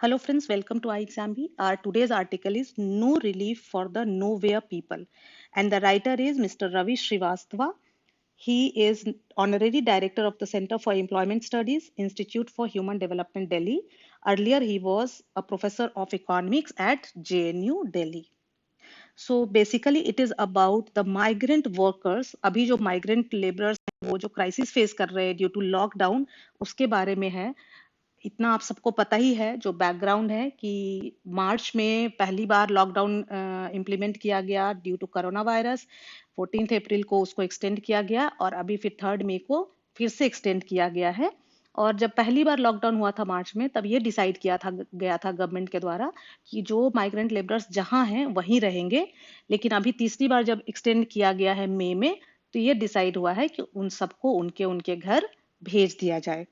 Hello friends, welcome to iExamB. Our today's article is No Relief for the Nowhere People, and the writer is Mr. Ravi Srivastava. He is Honorary Director of the Center for Employment Studies, Institute for Human Development, Delhi. Earlier, he was a professor of economics at JNU, Delhi. So basically, it is about the migrant workers. अभी जो migrant laborers हैं, वो जो crisis face कर रहे हैं due to lockdown, उसके बारे में है। इतना आप सबको पता ही है जो बैकग्राउंड है कि मार्च में पहली बार लॉकडाउन इम्प्लीमेंट किया गया ड्यू टू कोरोना वायरस। 14 अप्रैल को उसको एक्सटेंड किया गया और अभी फिर 3 मई को फिर से एक्सटेंड किया गया है। और जब पहली बार लॉकडाउन हुआ था मार्च में, तब ये डिसाइड किया था गया था गवर्नमेंट के द्वारा कि जो माइग्रेंट लेबरर्स जहां हैं वहीं रहेंगे। लेकिन अभी तीसरी बार जब एक्सटेंड किया गया है मई में, तो ये डिसाइड हुआ है कि उन सबको उनके उनके घर भेज दिया जाए।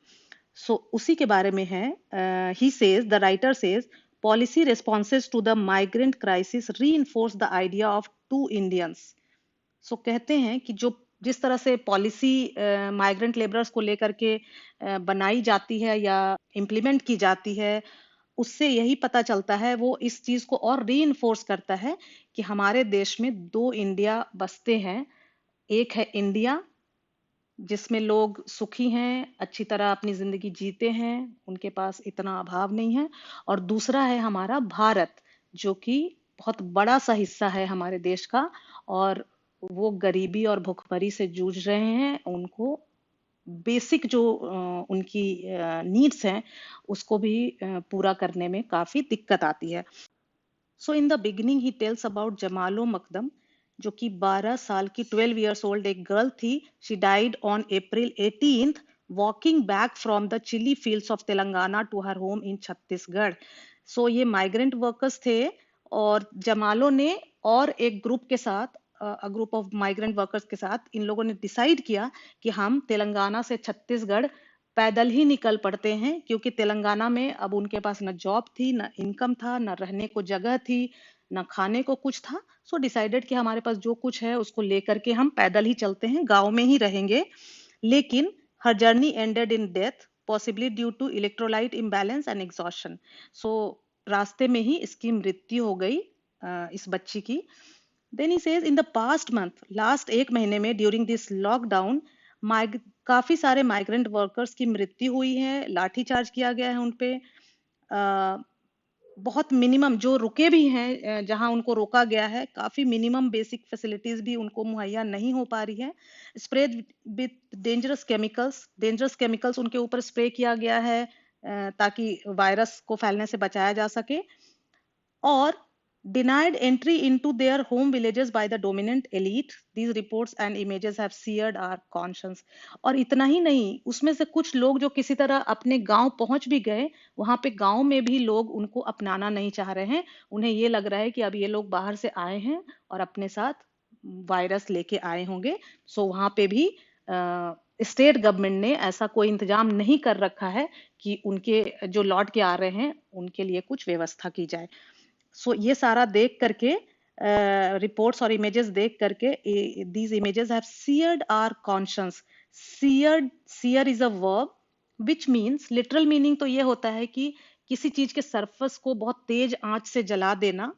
उसी के बारे में है। He says, the writer says, policy responses to the migrant crisis reinforce the idea of two Indians. कहते हैं कि जो जिस तरह से पॉलिसी माइग्रेंट लेबरर्स को लेकर के बनाई जाती है या इम्प्लीमेंट की जाती है, उससे यही पता चलता है, वो इस चीज को और रीइंफोर्स करता है कि हमारे देश में दो इंडिया बसते हैं। एक है इंडिया जिसमें लोग सुखी हैं, अच्छी तरह अपनी जिंदगी जीते हैं, उनके पास इतना अभाव नहीं है। और दूसरा है हमारा भारत, जो कि बहुत बड़ा सा हिस्सा है हमारे देश का, और वो गरीबी और भुखमरी से जूझ रहे हैं। उनको बेसिक जो उनकी नीड्स हैं, उसको भी पूरा करने में काफी दिक्कत आती है। In the beginning he tells about Jamalo Makdam, जो कि 12 साल की 12 इयर्स ओल्ड एक गर्ल थी। She died on April 18th walking back from the chilli fields of Telangana to her home in Chhattisgarh. ये माइग्रेंट वर्कर्स थे, और जमालो ने और एक ग्रुप के साथ, ग्रुप ऑफ माइग्रेंट वर्कर्स के साथ, इन लोगों ने डिसाइड किया कि हम तेलंगाना से छत्तीसगढ़ पैदल ही निकल पड़ते हैं, क्योंकि तेलंगाना में अब उनके पास न जॉब थी, न इनकम था, न रहने को जगह थी, न खाने को कुछ था। डिसाइडेड कि हमारे पास जो कुछ है उसको लेकर के हम पैदल ही चलते हैं, गांव में ही रहेंगे। लेकिन हर journey ended in death, possibly due to electrolyte imbalance and exhaustion. रास्ते में ही इसकी मृत्यु हो गई, इस बच्ची की। Then he says, in the past month, last एक महीने में, ड्यूरिंग दिस लॉकडाउन, काफी सारे माइग्रेंट वर्कर्स की मृत्यु हुई है, लाठीचार्ज किया गया है उनपे। बहुत मिनिमम जो रुके भी हैं, जहां उनको रोका गया है, काफी मिनिमम बेसिक फैसिलिटीज भी उनको मुहैया नहीं हो पा रही है। स्प्रे विथ डेंजरस केमिकल्स उनके ऊपर स्प्रे किया गया है, ताकि वायरस को फैलने से बचाया जा सके। और denied entry into their home villages by the dominant elite. These reports and images have seared our conscience. और इतना ही नहीं, उसमें से कुछ लोग जो किसी तरह अपने गांव पहुंच भी गए, वहां पे गांव में भी लोग उनको अपनाना नहीं चाह रहे हैं। उन्हें ये लग रहा है कि अब ये लोग बाहर से आए हैं और अपने साथ वायरस लेके आए होंगे। वहां पे भी स्टेट गवर्नमेंट ने ऐसा कोई इंतजाम नहीं कर रखा है कि उनके जो लौट के आ रहे हैं उनके लिए कुछ व्यवस्था की जाए। ये सारा देख करके, रिपोर्ट्स और इमेजेस देख करके, these images have seared our conscience. Sear is a verb which means, literal meaning तो ये होता है कि किसी चीज के सरफेस को बहुत तेज आंच से जला देना,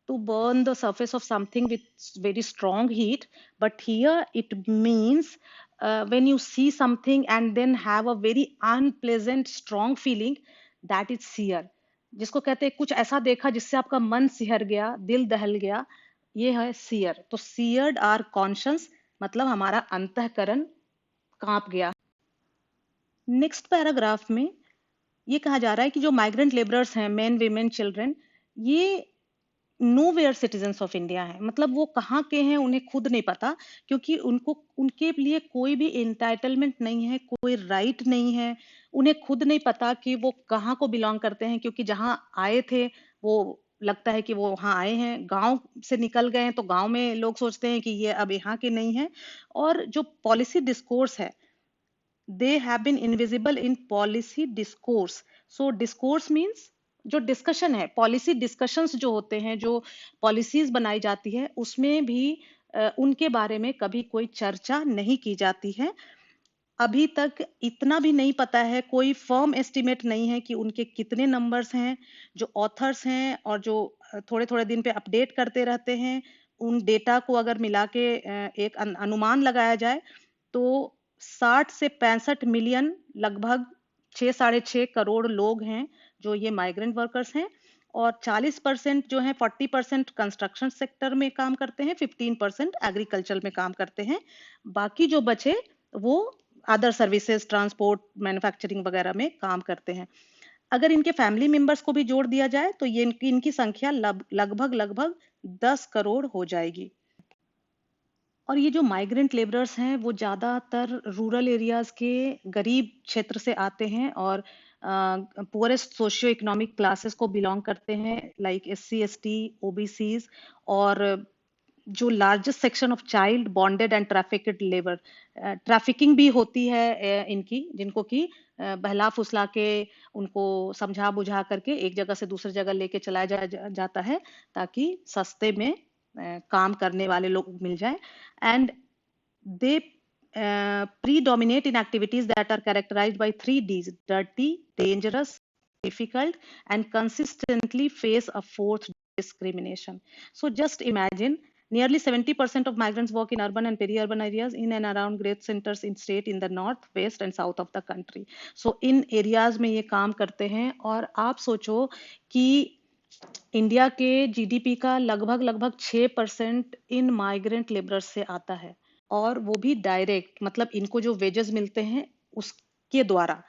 to burn the surface of something with very strong heat. But here it means when you see something and then have a very unpleasant strong feeling, that is sear. जिसको कहते हैं कुछ ऐसा देखा जिससे आपका मन सिहर गया, दिल दहल गया, ये है सियर। सियर्ड आर कॉन्शियंस मतलब हमारा अंतःकरण कांप गया। नेक्स्ट पैराग्राफ में ये कहा जा रहा है कि जो माइग्रेंट लेबरर्स हैं, मेन वीमेन चिल्ड्रन, ये नोवेयर सिटीजन्स ऑफ इंडिया है। मतलब वो कहाँ के हैं उन्हें खुद नहीं पता, क्योंकि उनके लिए कोई भी एंटाइटलमेंट नहीं है, कोई राइट नहीं है। उन्हें खुद नहीं पता कि वो कहाँ को बिलोंग करते हैं, क्योंकि जहाँ आए थे वो लगता है कि वो वहां आए हैं, गांव से निकल गए हैं, तो गांव में लोग सोचते हैं कि ये अब यहाँ के नहीं है। और जो पॉलिसी डिस्कोर्स है, they have been invisible in policy discourse. Discourse means जो डिस्कशन है, पॉलिसी डिस्कशंस जो होते हैं, जो पॉलिसीज बनाई जाती है, उसमें भी उनके बारे में कभी कोई चर्चा नहीं की जाती है। अभी तक इतना भी नहीं पता है, कोई फर्म एस्टिमेट नहीं है कि उनके कितने नंबर्स हैं। जो ऑथर्स हैं और जो थोड़े-थोड़े दिन पे अपडेट करते रहते हैं, उन डेटा को अगर मिला के एक अनुमान लगाया जाए, तो 60 से 65 मिलियन, लगभग 6 साढ़े 6 करोड़ लोग हैं, जो ये माइग्रेंट वर्कर्स हैं। और 40% जो है, 40% कंस्ट्रक्शन सेक्टर में काम करते हैं, 15% एग्रीकल्चर में काम करते हैं। बाकी जो बचे वो अदर सर्विसेज, ट्रांसपोर्ट, मैन्युफैक्चरिंग वगैरह में काम करते हैं। अगर इनके फैमिली मेंबर्स को भी जोड़ दिया जाए तो ये इनकी संख्या लगभग लगभग 10 करोड़ हो जाएगी। और ये जो माइग्रेंट लेबरर्स हैं वो ज़्यादातर रूरल एरियाज के गरीब क्षेत्र से आते हैं और पुअरेस्ट सोशियो इकोनॉमिक क्लासेस को बिलोंग करते हैं, लाइक एससी, एसटी, ओबीसीज। और जो largest section of child bonded and trafficked labour, trafficking भी होती है इनकी, जिनको कि बहला फुसला के, उनको समझा बुझा करके एक जगह से दूसरी जगह लेके चलाया जाता है, ताकि सस्ते में काम करने वाले लोग मिल जाए। And they predominate in activities that are characterized by 3 Ds: dirty, dangerous, difficult, and consistently face a fourth: discrimination. So just imagine, nearly 70% of migrants work in urban and peri-urban areas in and around great centers in state in the north, west and south of the country. So in areas में ये काम करते हैं। और आप सोचो कि India के जीडीपी का लगभग लगभग 6% इन माइग्रेंट लेबरर्स से आता है, और वो भी डायरेक्ट, मतलब इनको जो वेजेस मिलते हैं उसके द्वारा।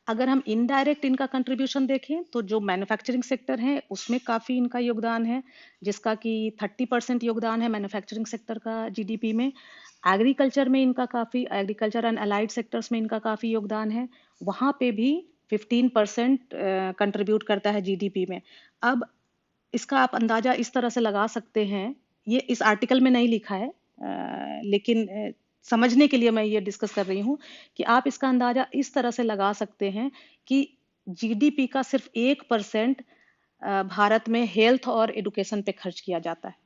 अगर हम इनडायरेक्ट इनका कंट्रीब्यूशन देखें तो जो मैन्युफैक्चरिंग सेक्टर है उसमें काफी इनका योगदान है, जिसका कि 30% योगदान है मैन्युफैक्चरिंग सेक्टर का जीडीपी में। एग्रीकल्चर में इनका काफी, एग्रीकल्चर एंड अलाइड सेक्टर्स में इनका काफी योगदान है, वहां पे भी 15% कंट्रीब्यूट करता है जीडीपी में। अब इसका आप अंदाजा इस तरह से लगा सकते हैं, ये इस आर्टिकल में नहीं लिखा है, लेकिन समझने के लिए मैं ये डिस्कस कर रही हूँ कि आप इसका अंदाजा इस तरह से लगा सकते हैं कि जीडीपी का सिर्फ 1% भारत में हेल्थ और एडुकेशन पे खर्च किया जाता है।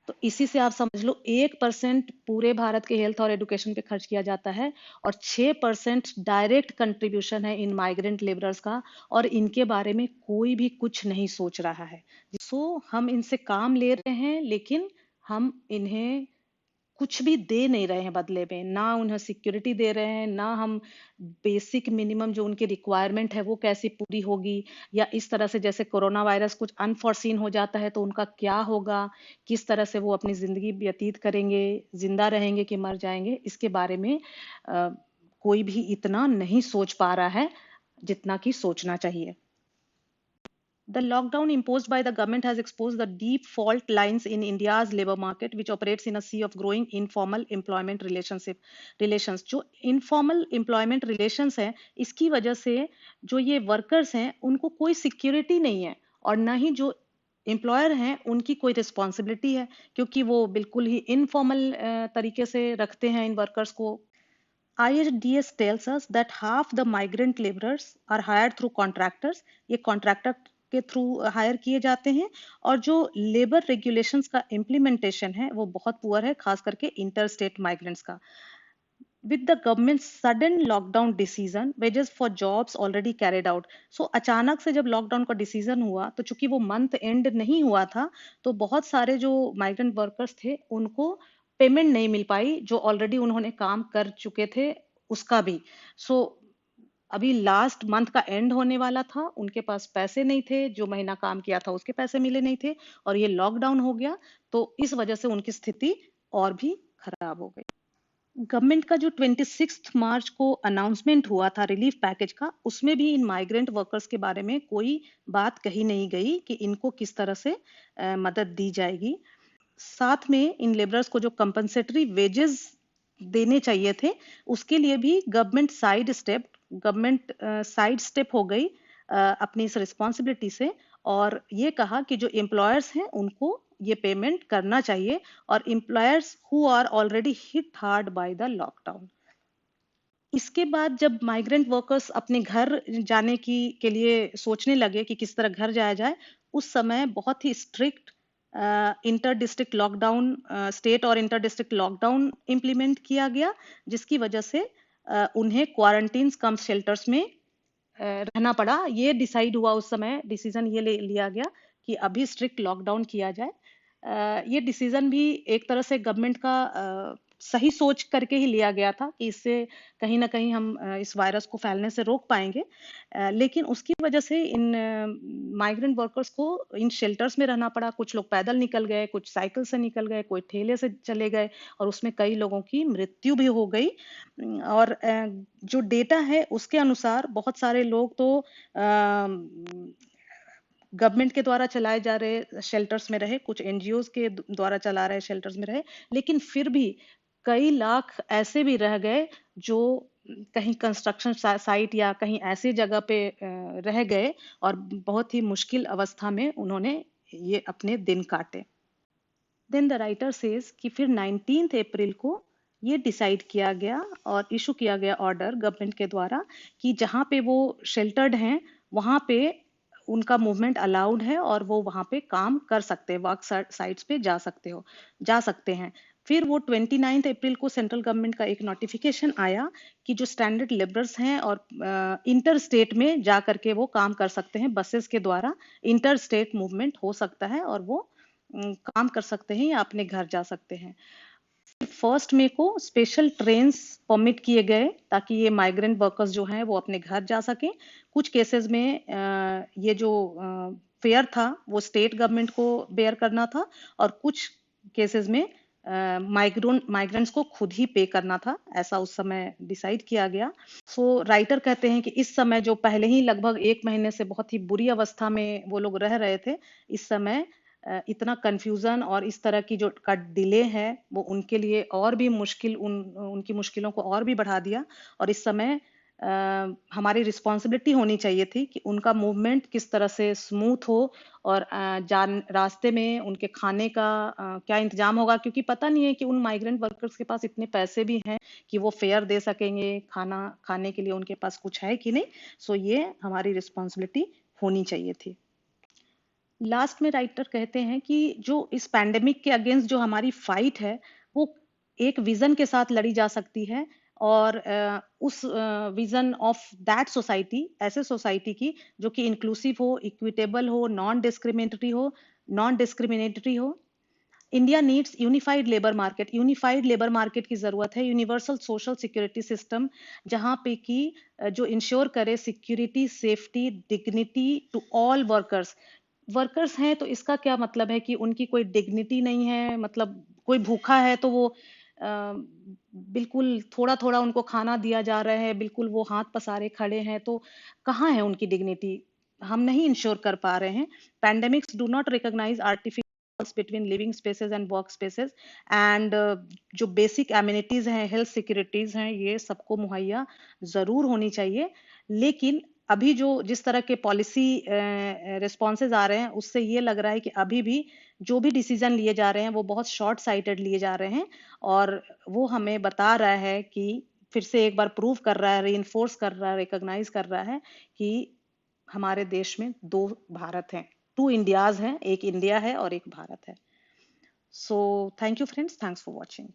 तो इसी से आप समझ लो 1% पूरे भारत के हेल्थ और एडुकेशन पे खर्च किया जाता है, और 6% डायरेक्ट कंट्रीब्यूशन है इन माइग्रेंट लेबरर्स का, और इनके बारे में कोई भी कुछ नहीं सोच रहा है। सो हम इनसे काम ले रहे हैं, लेकिन हम इन्हें कुछ भी दे नहीं रहे हैं बदले में, ना उन्हें सिक्योरिटी दे रहे हैं, ना हम बेसिक मिनिमम जो उनकी रिक्वायरमेंट है वो कैसी पूरी होगी, या इस तरह से जैसे कोरोना वायरस कुछ अनफॉरसीन हो जाता है तो उनका क्या होगा, किस तरह से वो अपनी जिंदगी व्यतीत करेंगे, जिंदा रहेंगे कि मर जाएंगे, इसके बारे में कोई भी इतना नहीं सोच पा रहा है जितना कि सोचना चाहिए। The lockdown imposed by the government has exposed the deep fault lines in India's labor market, which operates in a sea of growing informal employment relations. जो informal employment relations हैं, इसकी वजह से जो ये workers हैं, उनको कोई security नहीं है, और ना ही जो एम्प्लॉयर हैं उनकी कोई रिस्पॉन्सिबिलिटी है, क्योंकि वो बिल्कुल ही इनफॉर्मल तरीके से रखते हैं इन वर्कर्स को। ISDS tells us that half the migrant laborers are hired through contractors. ये कॉन्ट्रैक्टर के थ्रू हायर किए जाते हैं, और जो लेबर रेगुलेशंस का इम्प्लीमेंटेशन है वो बहुत पुअर है, खास करके इंटर स्टेट माइग्रेंट्स का। With the government's sudden lockdown decision, wages for jobs already carried out. So अचानक से जब लॉकडाउन का डिसीजन हुआ, तो चूंकि वो मंथ एंड नहीं हुआ था, तो बहुत सारे जो माइग्रेंट वर्कर्स थे उनको पेमेंट नहीं मिल पाई, जो ऑलरेडी उन्होंने काम कर चुके थे उसका भी। सो अभी लास्ट मंथ का एंड होने वाला था, उनके पास पैसे नहीं थे, जो महीना काम किया था उसके पैसे मिले नहीं थे, और ये लॉकडाउन हो गया, तो इस वजह से उनकी स्थिति और भी खराब हो गई। गवर्नमेंट का जो 26 मार्च को अनाउंसमेंट हुआ था रिलीफ पैकेज का, उसमें भी इन माइग्रेंट वर्कर्स के बारे में कोई बात कही नहीं गई कि इनको किस तरह से मदद दी जाएगी। साथ में इन लेबरर्स को जो कंपनसेटरी वेजेस देने चाहिए थे, उसके लिए भी गवर्नमेंट साइड स्टेप हो गई अपनी इस रिस्पॉन्सिबिलिटी से, और ये कहा कि जो एम्प्लॉयर्स हैं उनको ये पेमेंट करना चाहिए, और employers who are already hit hard by the lockdown. इसके बाद जब माइग्रेंट वर्कर्स अपने घर जाने के लिए सोचने लगे कि किस तरह घर जाया जाए, उस समय बहुत ही strict inter district lockdown, state और इंटर डिस्ट्रिक्ट लॉकडाउन इम्प्लीमेंट किया गया, जिसकी वजह से उन्हें क्वारंटीन कम शेल्टर्स में रहना पड़ा। ये डिसाइड हुआ, उस समय डिसीजन ये लिया गया कि अभी स्ट्रिक्ट लॉकडाउन किया जाए। ये डिसीजन भी एक तरह से गवर्नमेंट का सही सोच करके ही लिया गया था कि इससे कहीं ना कहीं हम इस वायरस को फैलने से रोक पाएंगे। लेकिन उसकी वजह से इन माइग्रेंट वर्कर्स को इन शेल्टर्स में रहना पड़ा। कुछ लोग पैदल निकल गए, कुछ साइकिल से निकल गए, कोई ठेले से चले गए, और उसमें कई लोगों की मृत्यु भी हो गई। और जो डेटा है उसके अनुसार बहुत सारे लोग तो गवर्नमेंट के द्वारा चलाए जा रहे शेल्टर्स में रहे, कुछ एनजीओज के द्वारा चला रहे शेल्टर्स में रहे, लेकिन फिर भी कई लाख ऐसे भी रह गए जो कहीं कंस्ट्रक्शन साइट या कहीं ऐसी जगह पे रह गए, और बहुत ही मुश्किल अवस्था में उन्होंने ये अपने दिन काटे। देन द राइटर सेज कि फिर 19 अप्रैल को ये डिसाइड किया गया और इशू किया गया ऑर्डर गवर्नमेंट के द्वारा कि जहाँ पे वो शेल्टर्ड हैं वहाँ पे उनका मूवमेंट अलाउड है और वो वहाँ पे काम कर सकते हैं, वर्क साइट्स पे जा सकते हैं। फिर वो 29 अप्रैल को सेंट्रल गवर्नमेंट का एक नोटिफिकेशन आया कि जो स्टैंडर्ड लेबरर्स हैं और इंटर स्टेट में जा करके वो काम कर सकते हैं, बसेस के द्वारा इंटर स्टेट मूवमेंट हो सकता है और वो काम कर सकते हैं या अपने घर जा सकते हैं। 1 मई को स्पेशल ट्रेन्स परमिट किए गए ताकि ये माइग्रेंट वर्कर्स जो हैं वो अपने घर जा सकें। कुछ केसेस में ये जो फेयर था वो स्टेट गवर्नमेंट को बेयर करना था, और कुछ केसेस में माइग्रेंट्स को खुद ही पे करना था, ऐसा उस समय डिसाइड किया गया। सो राइटर कहते हैं कि इस समय जो पहले ही लगभग 1 महीने से बहुत ही बुरी अवस्था में वो लोग रह रहे थे, इस समय इतना कंफ्यूजन और इस तरह की जो का डिले है वो उनके लिए और भी उनकी मुश्किलों को और भी बढ़ा दिया। और इस समय हमारी रिस्पॉन्सिबिलिटी होनी चाहिए थी कि उनका मूवमेंट किस तरह से स्मूथ हो, और रास्ते में उनके खाने का क्या इंतजाम होगा, क्योंकि पता नहीं है कि उन माइग्रेंट वर्कर्स के पास इतने पैसे भी हैं कि वो फेयर दे सकेंगे, खाना खाने के लिए उनके पास कुछ है कि नहीं। सो ये हमारी रिस्पॉन्सिबिलिटी होनी चाहिए थी। लास्ट में राइटर कहते हैं कि जो इस पैंडेमिक के अगेंस्ट जो हमारी फाइट है वो एक विजन के साथ लड़ी जा सकती है, और उस विजन ऑफ दैट सोसाइटी, ऐसे सोसाइटी की जो कि इंक्लूसिव हो, इक्विटेबल हो, नॉन डिस्क्रिमिनेटरी हो। India needs unified labour market की जरूरत है, यूनिवर्सल सोशल सिक्योरिटी सिस्टम जहां पे कि जो इंश्योर करे security, safety, dignity to all workers हैं। तो इसका क्या मतलब है कि उनकी कोई डिग्निटी नहीं है, मतलब कोई भूखा है तो वो बिल्कुल थोड़ा थोड़ा उनको खाना दिया जा रहा है, बिल्कुल वो हाथ पसारे खड़े हैं, तो कहाँ है उनकी डिग्निटी? हम नहीं इंश्योर कर पा रहे हैं। Pandemics do not recognise artificial between living spaces and work spaces, and जो बेसिक एमिनिटीज हैं, हेल्थ सिक्योरिटीज हैं, ये सबको मुहैया जरूर होनी चाहिए। लेकिन अभी जो जिस तरह के पॉलिसी रिस्पॉन्सेज आ रहे हैं उससे ये लग रहा है कि अभी भी जो भी डिसीजन लिए जा रहे हैं वो बहुत शॉर्ट साइटेड लिए जा रहे हैं, और वो हमें बता रहा है कि फिर से एक बार प्रूव कर रहा है, रीइंफोर्स कर रहा है, रिकॉग्नाइज कर रहा है कि हमारे देश में 2 भारत हैं, 2 इंडियाज हैं, एक इंडिया है और एक भारत है। So thank you friends, thanks for watching.